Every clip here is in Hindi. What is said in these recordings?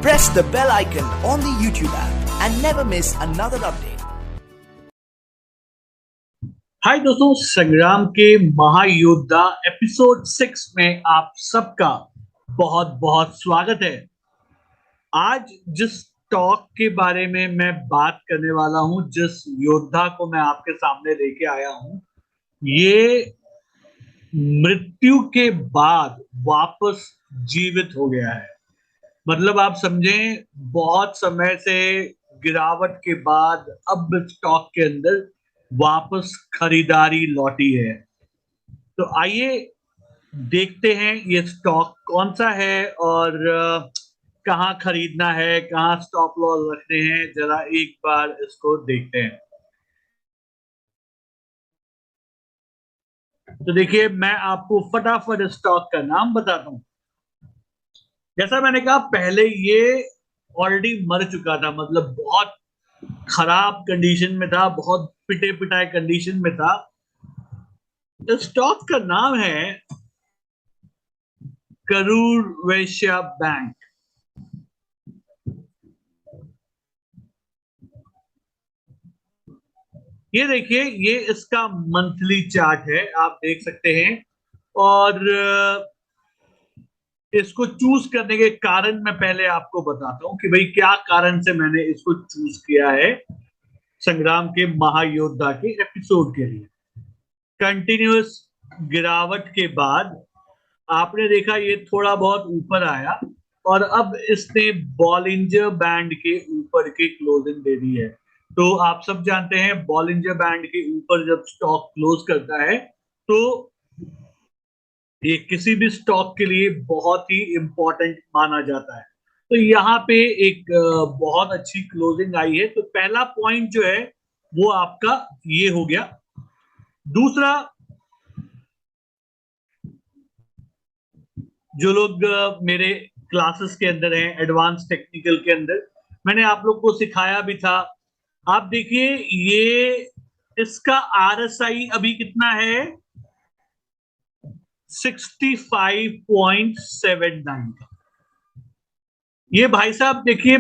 press the bell icon on the YouTube app and never miss another update. हाय दोस्तों, संग्राम के महायोद्धा एपिसोड 6 में आप सबका बहुत बहुत स्वागत है। आज जिस टॉक के बारे में मैं बात करने वाला हूं, जिस योद्धा को मैं आपके सामने लेके आया हूं, ये मृत्यु के बाद वापस जीवित हो गया है। मतलब आप समझें, बहुत समय से गिरावट के बाद अब स्टॉक के अंदर वापस खरीदारी लौटी है। तो आइए देखते हैं ये स्टॉक कौन सा है और कहां खरीदना है, कहां स्टॉप लॉस रखने हैं। जरा एक बार इसको देखते हैं। तो देखिए, मैं आपको फटाफट स्टॉक का नाम बताता हूं। जैसा मैंने कहा पहले, ये ऑलरेडी मर चुका था, मतलब बहुत खराब कंडीशन में था, बहुत पिटे पिटाए कंडीशन में था। स्टॉक का नाम है करूर वैश्य बैंक। ये देखिए, ये इसका मंथली चार्ट है, आप देख सकते हैं। और इसको चूज करने के कारण मैं पहले आपको बताता हूं कि भाई क्या कारण से मैंने इसको चूज किया है संग्राम के महायोद्धा के एपिसोड के लिए। कंटिन्यूअस गिरावट के बाद आपने देखा ये थोड़ा बहुत ऊपर आया और अब इसने बॉलिंजर बैंड के ऊपर की क्लोजिंग दे दी है। तो आप सब जानते हैं, बॉलिंजर बैंड के ऊपर जब स्टॉक क्लोज करता है तो ये किसी भी स्टॉक के लिए बहुत ही इंपॉर्टेंट माना जाता है। तो यहाँ पे एक बहुत अच्छी क्लोजिंग आई है। तो पहला पॉइंट जो है वो आपका ये हो गया। दूसरा, जो लोग मेरे क्लासेस के अंदर हैं, एडवांस टेक्निकल के अंदर, मैंने आप लोग को सिखाया भी था। आप देखिए, ये इसका आरएसआई अभी कितना है, 65.79। ये भाई साहब देखिए,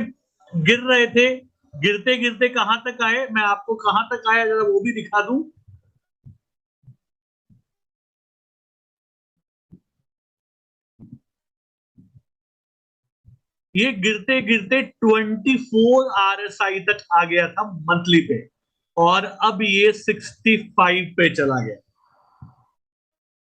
गिर रहे थे, गिरते गिरते कहां तक आए, मैं आपको कहां तक आया जरा वो भी दिखा दूं। ये गिरते गिरते 24 आरएसआई तक आ गया था मंथली पे, और अब ये 65 पे चला गया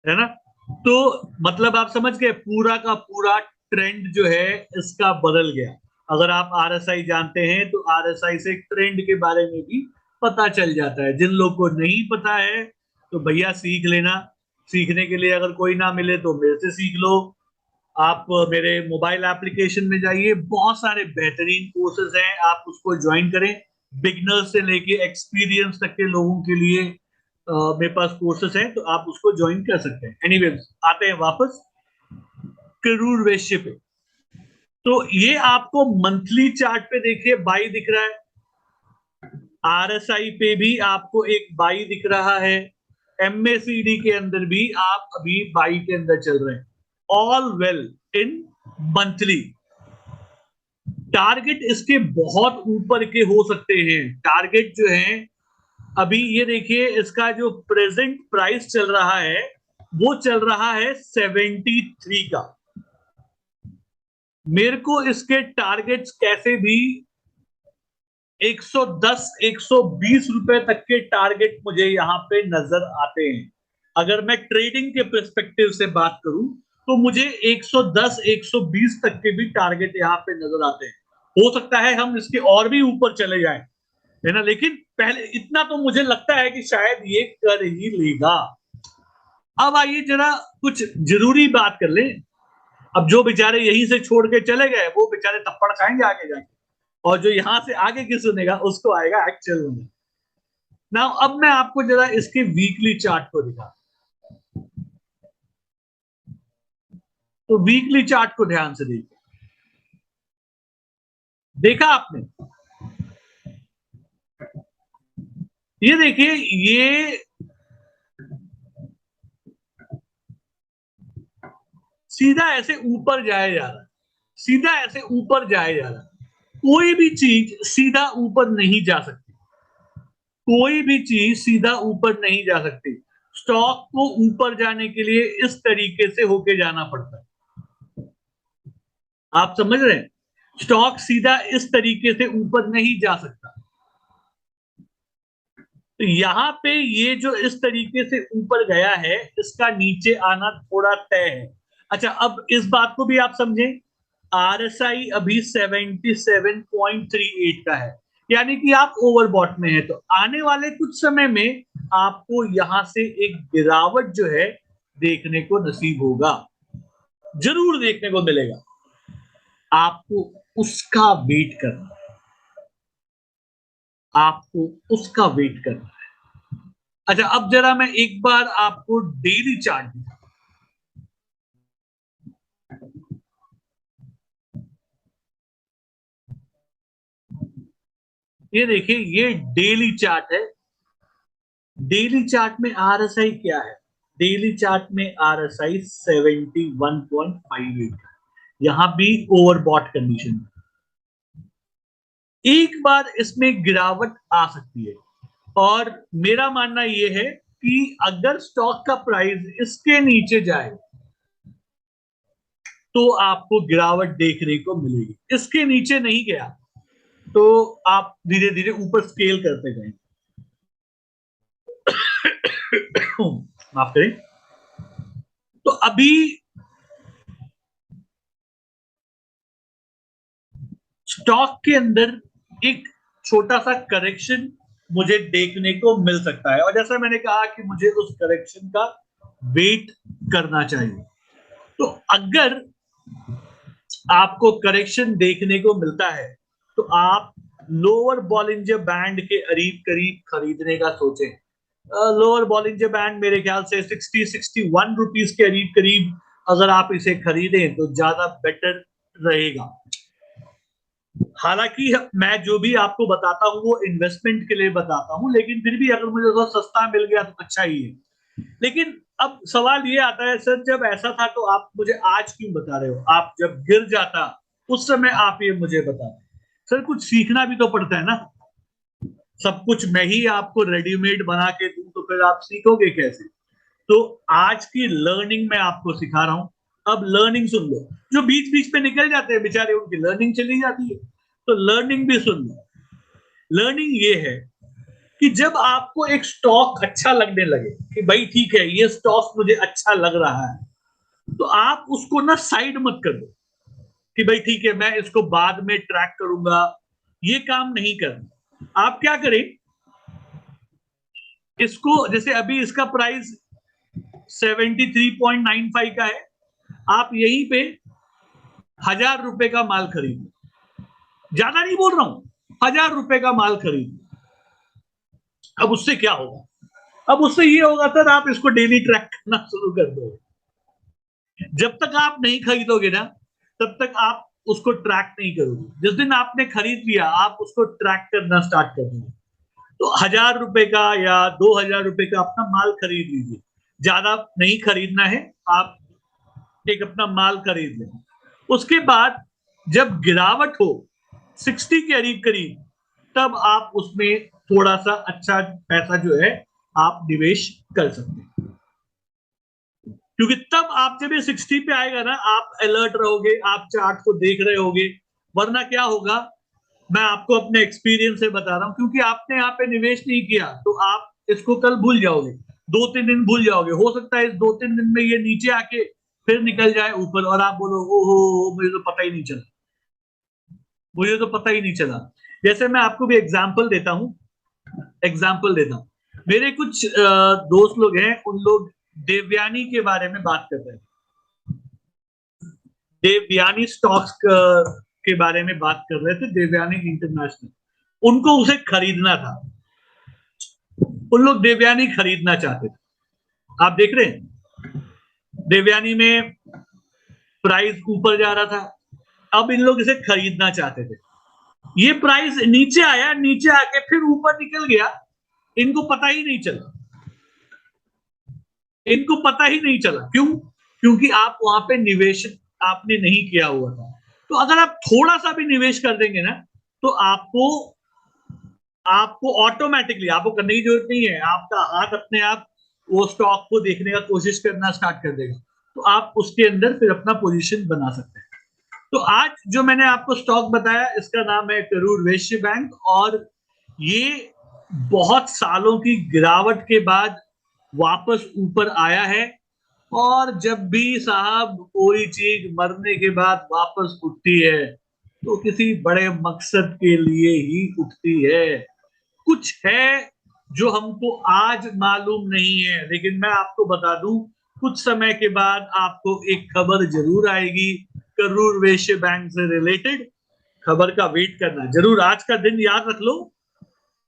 है ना। तो मतलब आप समझ गए, पूरा का पूरा ट्रेंड जो है इसका बदल गया। अगर आप आरएसआई जानते हैं तो आरएसआई से ट्रेंड के बारे में भी पता चल जाता है। जिन लोग को नहीं पता है तो भैया सीख लेना। सीखने के लिए अगर कोई ना मिले तो मेरे से सीख लो। आप मेरे मोबाइल एप्लीकेशन में जाइए, बहुत सारे बेहतरीन कोर्सेज हैं, आप उसको ज्वाइन करें। बिगनर्स से लेके एक्सपीरियंस तक के लोगों के लिए मेरे पास कोर्सेज हैं, तो आप उसको ज्वाइन कर सकते हैं। एनीवेज, आते हैं वापस करूर वैश्य पे। तो ये आपको मंथली चार्ट पे देखिए बाई दिख रहा है, आरएसआई पे भी आपको एक बाई दिख रहा है, एमएसीडी के अंदर भी आप अभी बाई के अंदर चल रहे हैं। All well in monthly. Target इसके बहुत ऊपर के हो सकते हैं। टारगेट जो है, अभी ये देखिए, इसका जो प्रेजेंट प्राइस चल रहा है वो चल रहा है 73 का। मेरे को इसके टारगेट्स कैसे भी 110 120 रुपए तक के टारगेट मुझे यहां पे नजर आते हैं। अगर मैं ट्रेडिंग के पर्सपेक्टिव से बात करूं तो मुझे 110 120 तक के भी टारगेट यहां पे नजर आते हैं। हो सकता है हम इसके और भी ऊपर चले जाएं, है ना, लेकिन पहले इतना तो मुझे लगता है कि शायद ये कर ही लेगा। अब आइए जरा कुछ जरूरी बात कर लें। अब जो बेचारे यहीं से छोड़ के चले गए वो बेचारे थप्पड़ खाएंगे आगे जाके, और जो यहां से आगे की सुनेगा उसको आएगा एक्चुअल में। ना, अब मैं आपको जरा इसके वीकली चार्ट को दिखा। तो वीकली चार्ट को ध्यान से देखिए। देखा आपने? ये देखिए, ये सीधा ऐसे ऊपर जाया जा रहा है, सीधा ऐसे ऊपर जाया जा रहा है। कोई भी चीज सीधा ऊपर नहीं जा सकती, कोई भी चीज सीधा ऊपर नहीं जा सकती। स्टॉक को ऊपर जाने के लिए इस तरीके से होके जाना पड़ता है। आप समझ रहे हैं? स्टॉक सीधा इस तरीके से ऊपर नहीं जा सकता। तो यहां पे ये जो इस तरीके से ऊपर गया है, इसका नीचे आना थोड़ा तय है। अच्छा, अब इस बात को भी आप समझें, आरएसआई अभी 77.38 का है, यानी कि आप ओवरबॉट में है। तो आने वाले कुछ समय में आपको यहां से एक गिरावट जो है देखने को नसीब होगा, जरूर देखने को मिलेगा। आपको उसका वेट करना है, आपको उसका वेट करना है। अच्छा, अब जरा मैं एक बार आपको डेली चार्ट दिखा। ये देखिए, ये डेली चार्ट है। डेली चार्ट में आरएसआई क्या है? डेली चार्ट में आरएसआई 71.58 है। यहां भी ओवरबॉट कंडीशन, एक बार इसमें गिरावट आ सकती है। और मेरा मानना यह है कि अगर स्टॉक का प्राइस इसके नीचे जाए तो आपको गिरावट देखने को मिलेगी। इसके नीचे नहीं गया तो आप धीरे धीरे ऊपर स्केल करते जाएंगे। माफ करें। तो अभी स्टॉक के अंदर एक छोटा सा करेक्शन मुझे देखने को मिल सकता है, और जैसा मैंने कहा कि मुझे उस करेक्शन का वेट करना चाहिए। तो अगर आपको करेक्शन देखने को मिलता है तो आप लोअर बॉलिंजर बैंड के करीब करीब खरीदने का सोचें। लोअर बॉलिंजर बैंड मेरे ख्याल से 60-61 रुपीज के करीब करीब अगर आप इसे खरीदें तो ज्यादा बेटर रहेगा। हालांकि मैं जो भी आपको बताता हूं वो इन्वेस्टमेंट के लिए बताता हूं, लेकिन फिर भी अगर मुझे थोड़ा सस्ता मिल गया तो अच्छा ही है। लेकिन अब सवाल ये आता है, सर जब ऐसा था तो आप मुझे आज क्यों बता रहे हो? आप जब गिर जाता उस समय आप ये मुझे बता। सर कुछ सीखना भी तो पड़ता है ना। सब कुछ मैं ही आपको रेडीमेड बना के दूं तो फिर आप सीखोगे कैसे? तो आज की लर्निंग मैं आपको सिखा रहा हूं। अब लर्निंग सुन लो। जो बीच बीच पे निकल जाते हैं बेचारे, उनकी लर्निंग चली जाती है, तो लर्निंग भी सुन लो। लर्निंग ये है कि जब आपको एक स्टॉक अच्छा लगने लगे कि भाई ठीक है ये स्टॉक मुझे अच्छा लग रहा है, तो आप उसको ना साइड मत कर दो कि भाई ठीक है मैं इसको बाद में ट्रैक करूंगा। ये काम नहीं करना। आप क्या करें, इसको जैसे अभी इसका प्राइस 73.95 का है, आप यहीं पे 1,000 रुपए का माल खरीदो। ज्यादा नहीं बोल रहा हूं, 1,000 रुपए का माल खरीदो। अब उससे क्या होगा? अब उससे ये होगा सर, आप इसको डेली ट्रैक करना शुरू कर दो। जब तक आप नहीं खरीदोगे ना तब तक आप उसको ट्रैक नहीं करोगे। जिस दिन आपने खरीद लिया आप उसको ट्रैक करना स्टार्ट कर दोगे। तो 1,000 रुपए का या 2,000 रुपए का अपना माल खरीद लीजिए। ज्यादा नहीं खरीदना है, आप एक अपना माल खरीद लें। उसके बाद जब गिरावट हो 60 के करीब करीब, तब आप उसमें थोड़ा सा अच्छा पैसा जो है आप निवेश कर सकते हैं। क्योंकि तब आप जब ये 60 पे आएगा ना, आप अलर्ट रहोगे, आप चार्ट को देख रहे होगे। वरना क्या होगा, मैं आपको अपने एक्सपीरियंस से बता रहा हूं, क्योंकि आपने यहाँ पे निवेश नहीं किया तो आप इसको कल भूल जाओगे, 2-3 दिन भूल जाओगे। हो सकता है इस 2-3 दिन में ये नीचे आके फिर निकल जाए ऊपर और आप बोलो ओहो मुझे तो पता ही नहीं चला, मुझे तो पता ही नहीं चला। जैसे मैं आपको भी एग्जाम्पल देता हूँ। मेरे कुछ दोस्त लोग हैं, उन लोग देवयानी के बारे में बात कर रहे हैं। देवयानी स्टॉक्स के बारे में बात कर रहे थे, देवयानी इंटरनेशनल। उनको उसे खरीदना था, उन लोग देवयानी खरीदना चाहते थे। आप देख रहे हैं देवयानी में प्राइस ऊपर जा रहा था, अब इन लोग इसे खरीदना चाहते थे। ये प्राइस नीचे आया, नीचे आके फिर ऊपर निकल गया, इनको पता ही नहीं चला। इनको पता ही नहीं चला क्यों? क्योंकि आप वहां पे निवेश आपने नहीं किया हुआ था। तो अगर आप थोड़ा सा भी निवेश कर देंगे ना, तो आपको ऑटोमेटिकली आपको करने की जरूरत नहीं है, आपका हाथ अपने आप वो स्टॉक को देखने का कोशिश करना स्टार्ट कर देगा, तो आप उसके अंदर फिर अपना पोजीशन बना सकते हैं। तो आज जो मैंने आपको स्टॉक बताया, इसका नाम है करूर वैश्य बैंक, और ये बहुत सालों की गिरावट के बाद वापस ऊपर आया है। और जब भी साहब कोई चीज मरने के बाद वापस उठती है तो किसी बड़े मकसद के लिए ही उठती है। कुछ है जो हमको आज मालूम नहीं है, लेकिन मैं आपको बता दूं, कुछ समय के बाद आपको एक खबर जरूर आएगी करूर वैश्य बैंक से रिलेटेड। खबर का वेट करना जरूर। आज का दिन याद रख लो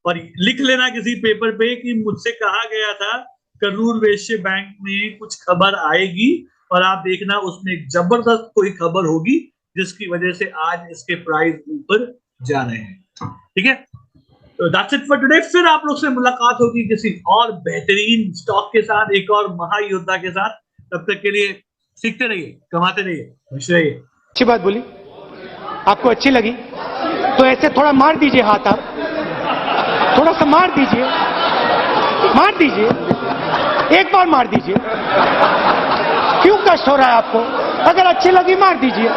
और लिख लेना किसी पेपर पे कि मुझसे कहा गया था करूर वैश्य बैंक में कुछ खबर आएगी, और आप देखना उसमें एक जबरदस्त कोई खबर होगी जिसकी वजह से आज इसके प्राइस ऊपर जा रहे हैं। ठीक है, तो दैट्स इट फॉर टुडे। फिर आप लोग से मुलाकात होगी किसी और बेहतरीन स्टॉक के साथ, एक और महायोद्धा के साथ। तब तक के लिए सीखते रहिए, कमाते रहिए, खुश रहिए। अच्छी बात बोली, आपको अच्छी लगी तो ऐसे थोड़ा मार दीजिए हाथ, आप थोड़ा सा मार दीजिए, एक बार मार दीजिए। क्यों कष्ट हो रहा है आपको? अगर अच्छी लगी मार दीजिए।